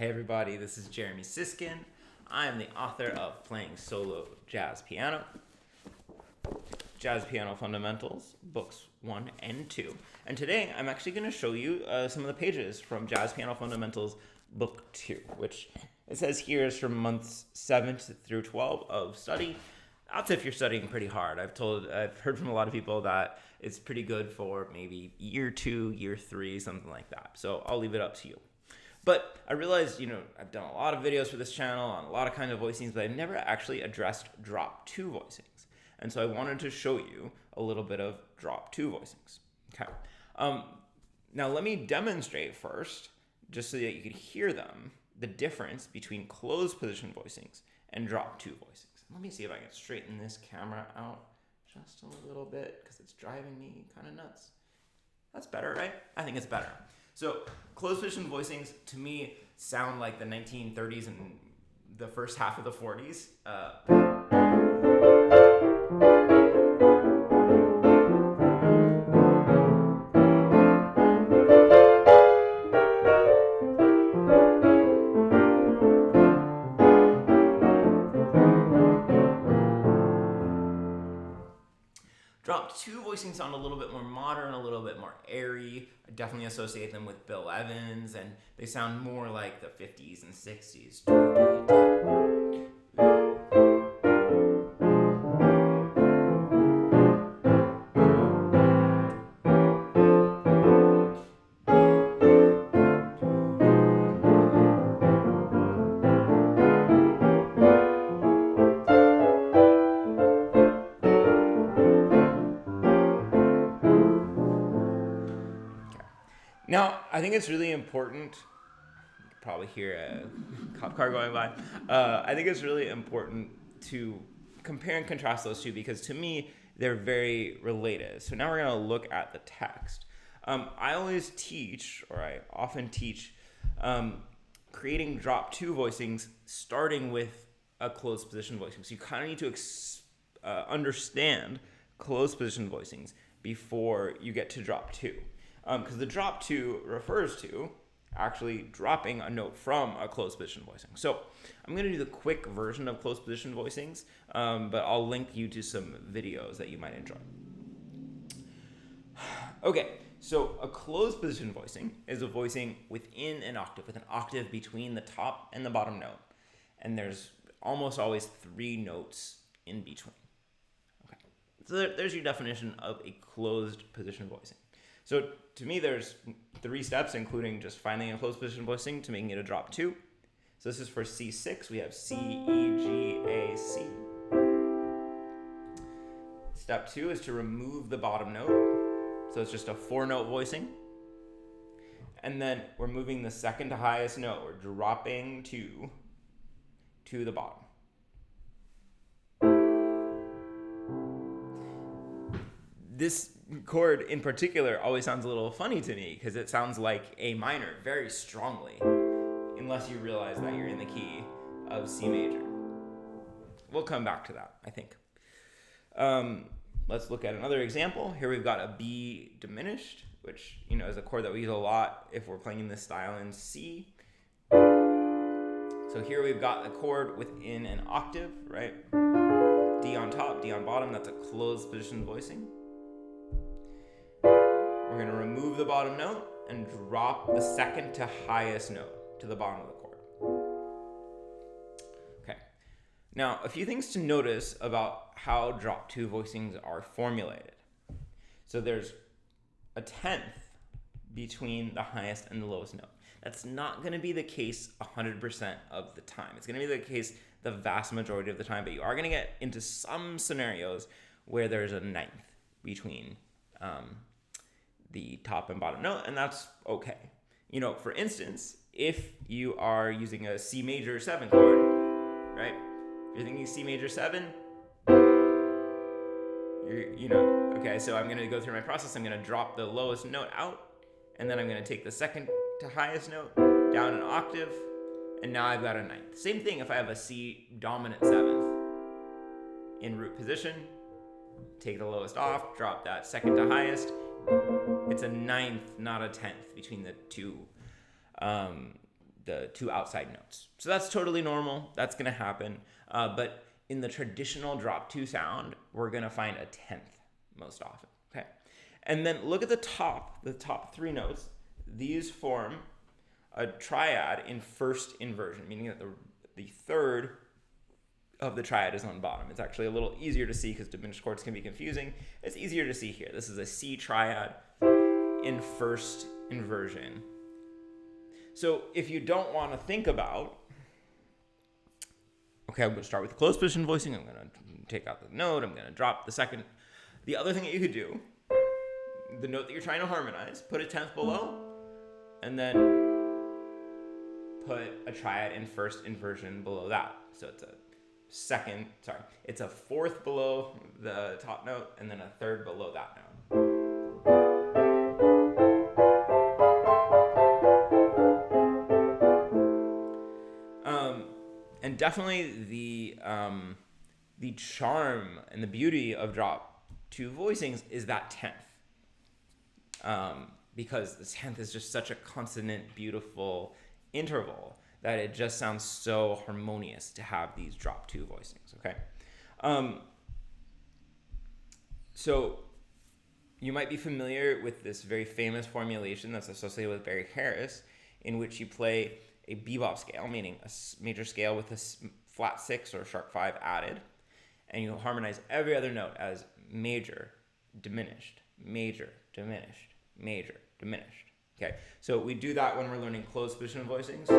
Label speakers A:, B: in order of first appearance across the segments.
A: Hey everybody, this is Jeremy Siskind. I am the author of Playing Solo Jazz Piano, Jazz Piano Fundamentals, Books 1 and 2. And today I'm actually going to show you some of the pages from Jazz Piano Fundamentals, Book 2, which it says here is from months 7 through 12 of study. That's if you're studying pretty hard. I've heard from a lot of people that it's pretty good for maybe year 2, year 3, something like that. So I'll leave it up to you. But I realized, I've done a lot of videos for this channel on a lot of kinds of voicings, but I've never actually addressed drop 2 voicings. And so I wanted to show you a little bit of drop 2 voicings. Okay. Now let me demonstrate first, just so that you could hear them, the difference between closed position voicings and drop 2 voicings. Let me see if I can straighten this camera out just a little bit because it's driving me kind of nuts. That's better, right? I think it's better. So closed position voicings, to me, sound like the 1930s and the first half of the 40s. Drop 2 voicings sound a little bit more modern, a little bit more airy. I definitely associate them with Bill Evans, and they sound more like the 50s and 60s. Now, I think it's really important, you can probably hear a cop car going by. I think it's really important to compare and contrast those two because to me, they're very related. So now we're going to look at the text. I often teach creating drop 2 voicings starting with a closed position voicing. So you kind of need to understand closed position voicings before you get to drop 2. Because the drop 2 refers to actually dropping a note from a closed position voicing. So I'm going to do the quick version of closed position voicings, but I'll link you to some videos that you might enjoy. Okay, so a closed position voicing is a voicing within an octave, with an octave between the top and the bottom note. And there's almost always 3 notes in between. Okay, so there's your definition of a closed position voicing. So to me, there's 3 steps, including just finding a closed position voicing to making it a drop 2. So this is for C6. We have C, E, G, A, C. Step 2 is to remove the bottom note. So it's just a 4-note voicing. And then we're moving the second to highest note. We're dropping 2 to the bottom. This chord in particular always sounds a little funny to me because it sounds like A minor very strongly, unless you realize that you're in the key of C major. We'll come back to that, I think. Let's look at another example. Here we've got a B diminished, which is a chord that we use a lot if we're playing in this style in C. So here we've got a chord within an octave, right? D on top, D on bottom, that's a closed position voicing. We're going to remove the bottom note and drop the second to highest note to the bottom of the chord. Okay. Now, a few things to notice about how drop 2 voicings are formulated. So there's a 10th between the highest and the lowest note. That's not going to be the case 100% of the time. It's going to be the case the vast majority of the time, but you are going to get into some scenarios where there's a 9th between the top and bottom note, and that's okay. For instance, if you are using a C major 7 chord, right? If you're thinking C major 7, okay, so I'm going to go through my process. I'm going to drop the lowest note out, and then I'm going to take the second to highest note down an octave, and now I've got a 9th. Same thing if I have a C dominant 7th in root position, take the lowest off, drop that second to highest. It's a 9th, not a 10th between the the two outside notes. So that's totally normal. That's going to happen. But in the traditional drop 2 sound, we're going to find a 10th most often. Okay. And then look at the top 3 notes. These form a triad in first inversion, meaning that the third of the triad is on bottom. It's actually a little easier to see because diminished chords can be confusing. It's easier to see here. This is a C triad in first inversion. So if you don't want to think about, okay, I'm going to start with closed position voicing. I'm going to take out the note. I'm going to drop the second. The other thing that you could do, the note that you're trying to harmonize, put a 10th below, and then put a triad in first inversion below that. So it's a fourth below the top note and then a third below that note. And definitely the charm and the beauty of drop 2 voicings is that 10th. Because the 10th is just such a consonant, beautiful interval that it just sounds so harmonious to have these drop 2 voicings, okay? So you might be familiar with this very famous formulation that's associated with Barry Harris, in which you play a bebop scale, meaning a major scale with a flat 6 or sharp 5 added, and you harmonize every other note as major, diminished, major, diminished, major, diminished. Okay, so we do that when we're learning closed position voicings.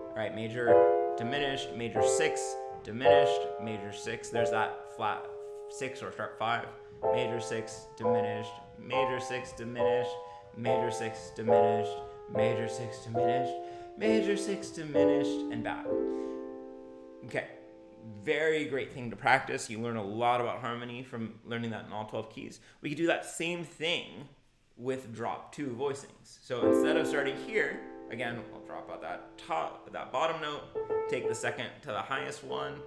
A: All right, major, diminished, major 6, diminished, major 6. There's that flat 6 or sharp 5. Major 6, diminished, major 6, diminished, major 6, diminished, major 6, diminished, major 6, diminished, and back. Okay, very great thing to practice. You learn a lot about harmony from learning that in all 12 keys. We could do that same thing with drop 2 voicings. So instead of starting here, again, I'll drop out that bottom note, take the second to the highest one,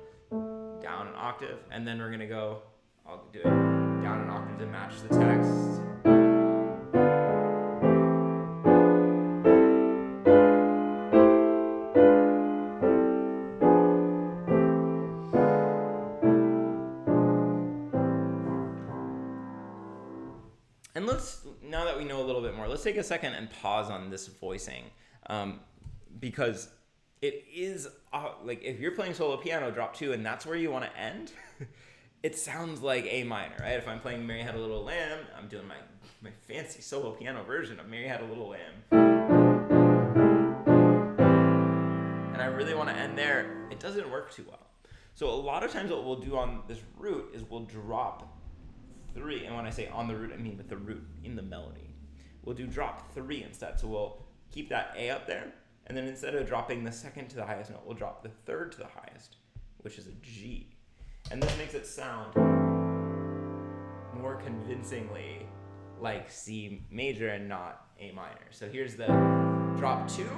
A: down an octave, and then we're gonna go, I'll do it down an octave to match the text. And now that we know a little bit more, let's take a second and pause on this voicing, because it is, like, if you're playing solo piano, drop 2, and that's where you want to end, it sounds like A minor, right? If I'm playing Mary Had a Little Lamb, I'm doing my fancy solo piano version of Mary Had a Little Lamb, and I really want to end there, it doesn't work too well. So a lot of times what we'll do on this root is we'll drop 3, and when I say on the root, I mean with the root in the melody. We'll do drop 3 instead, so we'll keep that A up there, and then instead of dropping the second to the highest note, we'll drop the third to the highest, which is a G. And this makes it sound more convincingly like C major and not A minor. So here's the drop 2,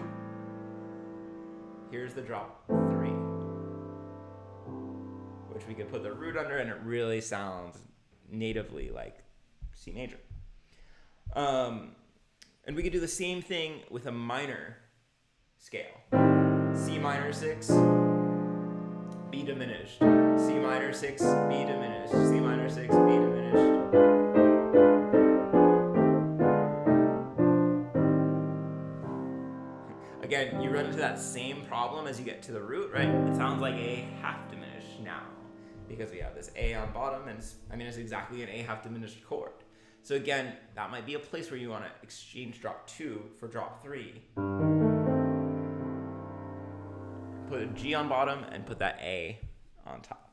A: here's the drop 3, which we could put the root under, and it really sounds natively like C major. And we could do the same thing with a minor scale. C minor 6, B diminished. C minor 6, B diminished. C minor 6, B diminished. Again, you run into that same problem as you get to the root, right? It sounds like A half diminished now, because we have this A on bottom, and it's exactly an A half diminished chord. So again, that might be a place where you want to exchange drop 2 for drop 3. Put a G on bottom and put that A on top.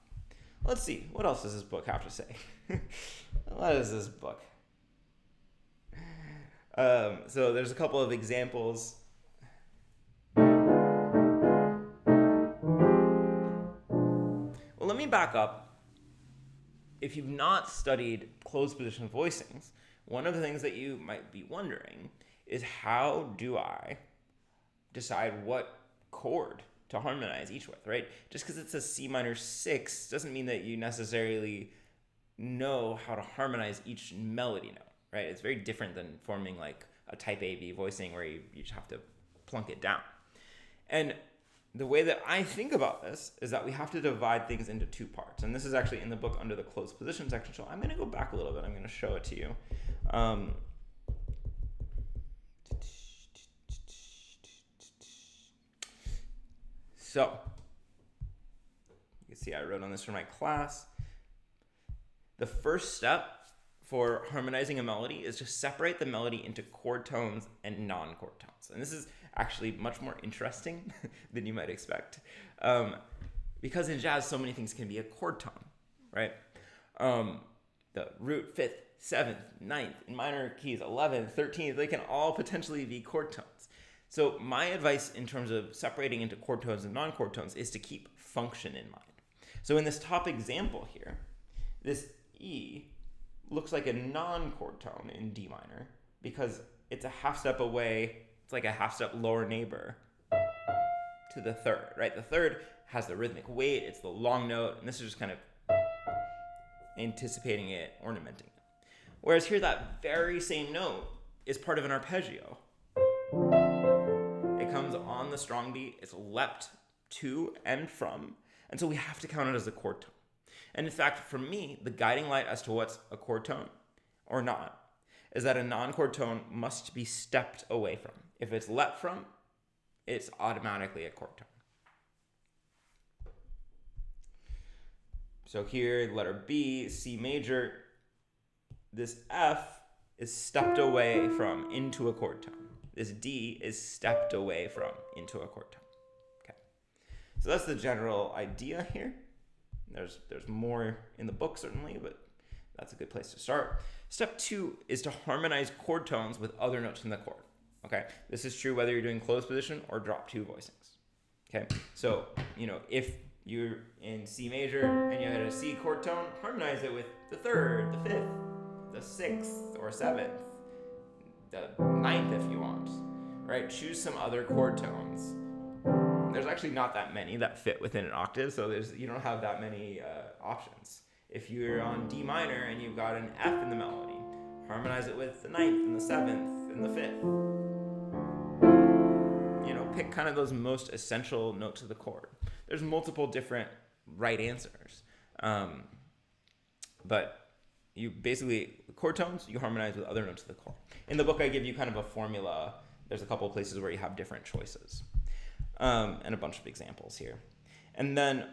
A: Let's see, what else does this book have to say? What is this book? So there's a couple of examples. Well, let me back up. If you've not studied closed position voicings, one of the things that you might be wondering is, how do I decide what chord to harmonize each with, right? Just because it's a C minor 6 doesn't mean that you necessarily know how to harmonize each melody note, right? It's very different than forming like a type A B voicing where you just have to plunk it down. And the way that I think about this is that we have to divide things into two parts. And this is actually in the book under the closed position section. So I'm going to go back a little bit. I'm going to show it to you. So you can see I wrote on this for my class. The first step for harmonizing a melody is to separate the melody into chord tones and non-chord tones. And this is actually much more interesting than you might expect. Because in jazz, so many things can be a chord tone, right? The root, 5th, 7th, 9th, in minor keys, 11th, 13th, they can all potentially be chord tones. So my advice in terms of separating into chord tones and non-chord tones is to keep function in mind. So in this top example here, this E looks like a non-chord tone in D minor because it's a half step away. It's like a half step lower neighbor to the third, right? The third has the rhythmic weight. It's the long note. And this is just kind of anticipating it, ornamenting it. Whereas here, that very same note is part of an arpeggio. It comes on the strong beat. It's leapt to and from. And so we have to count it as a chord tone. And in fact, for me, the guiding light as to what's a chord tone or not is that a non-chord tone must be stepped away from. If it's leapt from, it's automatically a chord tone. So here, letter B, C major, this F is stepped away from into a chord tone. This D is stepped away from into a chord tone. Okay. So that's the general idea here. There's more in the book, certainly, but that's a good place to start. Step 2 is to harmonize chord tones with other notes in the chord. Okay, this is true whether you're doing closed position or drop 2 voicings. Okay, so, if you're in C major and you had a C chord tone, harmonize it with the 3rd, the 5th, the 6th or 7th, the 9th if you want, right? Choose some other chord tones. There's actually not that many that fit within an octave, so you don't have that many options. If you're on D minor and you've got an F in the melody, harmonize it with the 9th and the 7th and the 5th. Pick kind of those most essential notes of the chord. There's multiple different right answers. But you basically, chord tones, you harmonize with other notes of the chord. In the book, I give you kind of a formula. There's a couple of places where you have different choices. And a bunch of examples here. And then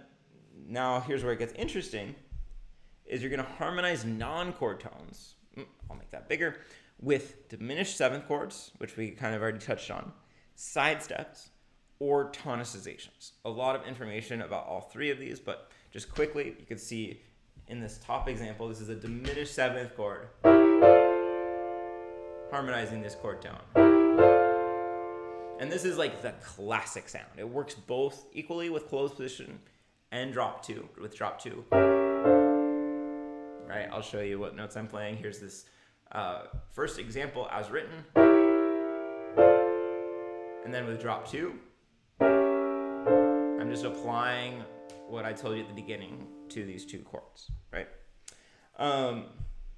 A: now here's where it gets interesting, is you're going to harmonize non-chord tones, I'll make that bigger, with diminished 7th chords, which we kind of already touched on, side steps, or tonicizations. A lot of information about all 3 of these, but just quickly, you can see in this top example, this is a diminished 7th chord, harmonizing this chord tone. And this is like the classic sound. It works both equally with closed position and drop 2, with drop 2. Right, I'll show you what notes I'm playing. Here's this first example as written. And then with drop 2, I'm just applying what I told you at the beginning to these 2 chords, right?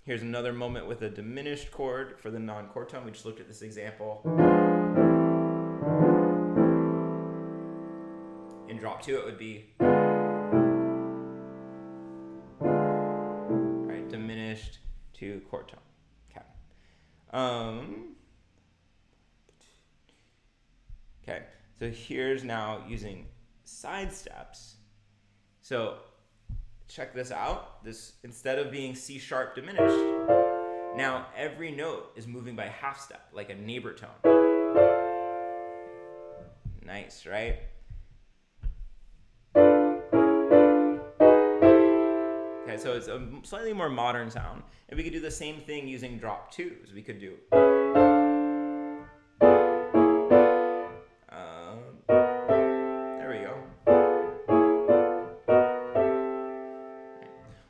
A: Here's another moment with a diminished chord for the non-chord tone. We just looked at this example. In drop 2, it would be right, diminished to chord tone. Okay, so here's now using side steps. So check this out. This, instead of being C sharp diminished, now every note is moving by half step, like a neighbor tone. Nice, right? Okay, so it's a slightly more modern sound. And we could do the same thing using drop 2s. We could do... there we go.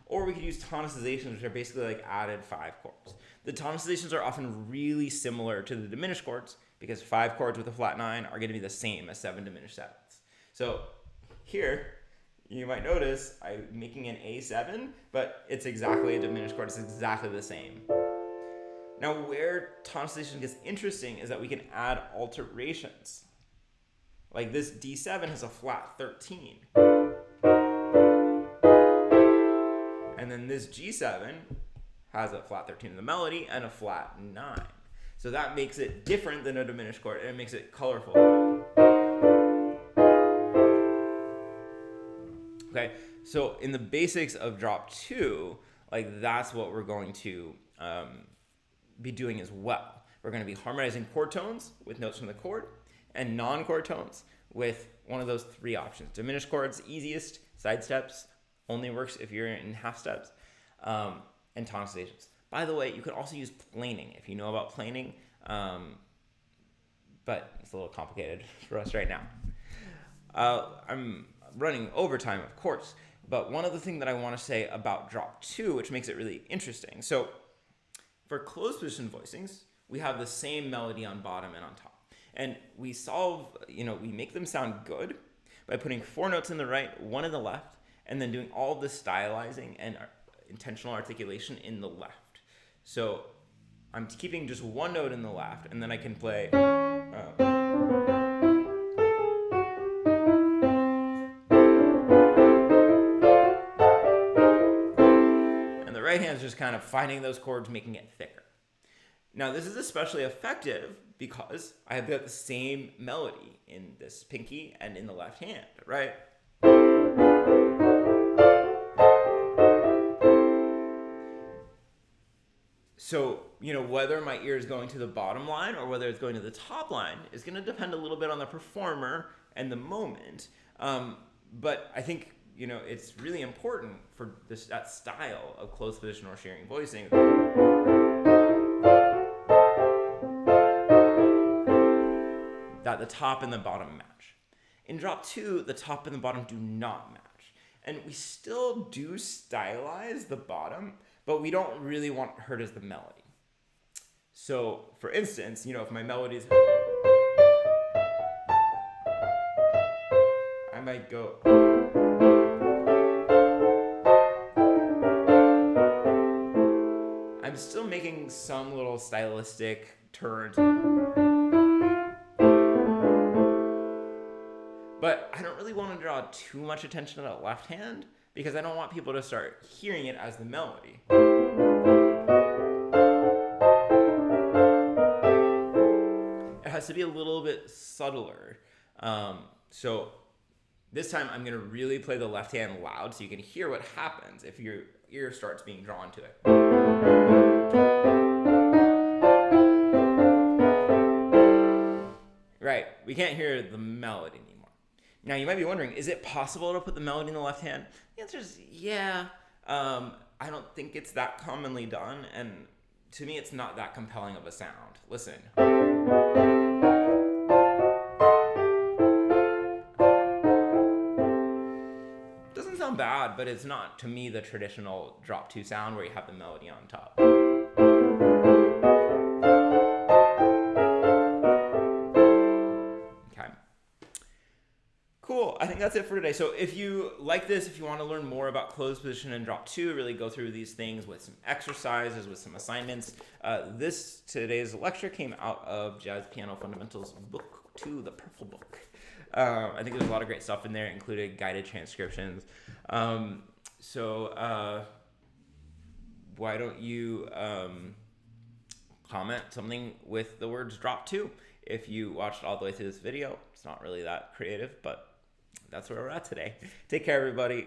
A: Or we could use tonicizations, which are basically like added 5 chords. The tonicizations are often really similar to the diminished chords because 5 chords with a flat 9 are going to be the same as 7 diminished 7ths. So here, you might notice I'm making an A7, but it's exactly a diminished chord. It's exactly the same. Now, where tonalization gets interesting is that we can add alterations. Like this D7 has a flat 13. And then this G7 has a flat 13 in the melody and a flat 9. So that makes it different than a diminished chord, and it makes it colorful. Okay, so in the basics of drop 2, like that's what we're going to be doing as well. We're going to be harmonizing chord tones with notes from the chord, and non-chord tones with one of those 3 options. Diminished chords, easiest, side steps, only works if you're in half steps, and tonizations. By the way, you could also use planing if you know about planing, but it's a little complicated for us right now. I'm running overtime, of course, but one other thing that I want to say about drop 2, which makes it really interesting. So for closed position voicings, we have the same melody on bottom and on top. And we we make them sound good by putting 4 notes in the right, 1 in the left, and then doing all the stylizing and intentional articulation in the left. So I'm keeping just 1 note in the left, and then I can play. And the right hand is just kind of finding those chords, making it thicker. Now, this is especially effective because I have got the same melody in this pinky and in the left hand, right? So, whether my ear is going to the bottom line or whether it's going to the top line is going to depend a little bit on the performer and the moment. But I think, it's really important for that style of closed position or sharing voicing that the top and the bottom match. In drop 2, the top and the bottom do not match. And we still do stylize the bottom, but we don't really want to hurt as the melody. So, for instance, if my melody is, I might go. I'm still making some little stylistic turns. But I don't really want to draw too much attention to that left hand because I don't want people to start hearing it as the melody. It has to be a little bit subtler. So this time I'm going to really play the left hand loud so you can hear what happens if your ear starts being drawn to it. Right, we can't hear the melody anymore. Now, you might be wondering, is it possible to put the melody in the left hand? The answer is yeah. I don't think it's that commonly done, and to me, it's not that compelling of a sound. Listen. Doesn't sound bad, but it's not, to me, the traditional drop 2 sound where you have the melody on top. Cool, I think that's it for today. So if you like this, if you want to learn more about closed position and drop 2, really go through these things with some exercises, with some assignments. Today's lecture came out of Jazz Piano Fundamentals book 2, the purple book. I think there's a lot of great stuff in there, including guided transcriptions. So why don't you comment something with the words drop 2 if you watched all the way through this video. It's not really that creative, but that's where we're at today. Take care, everybody.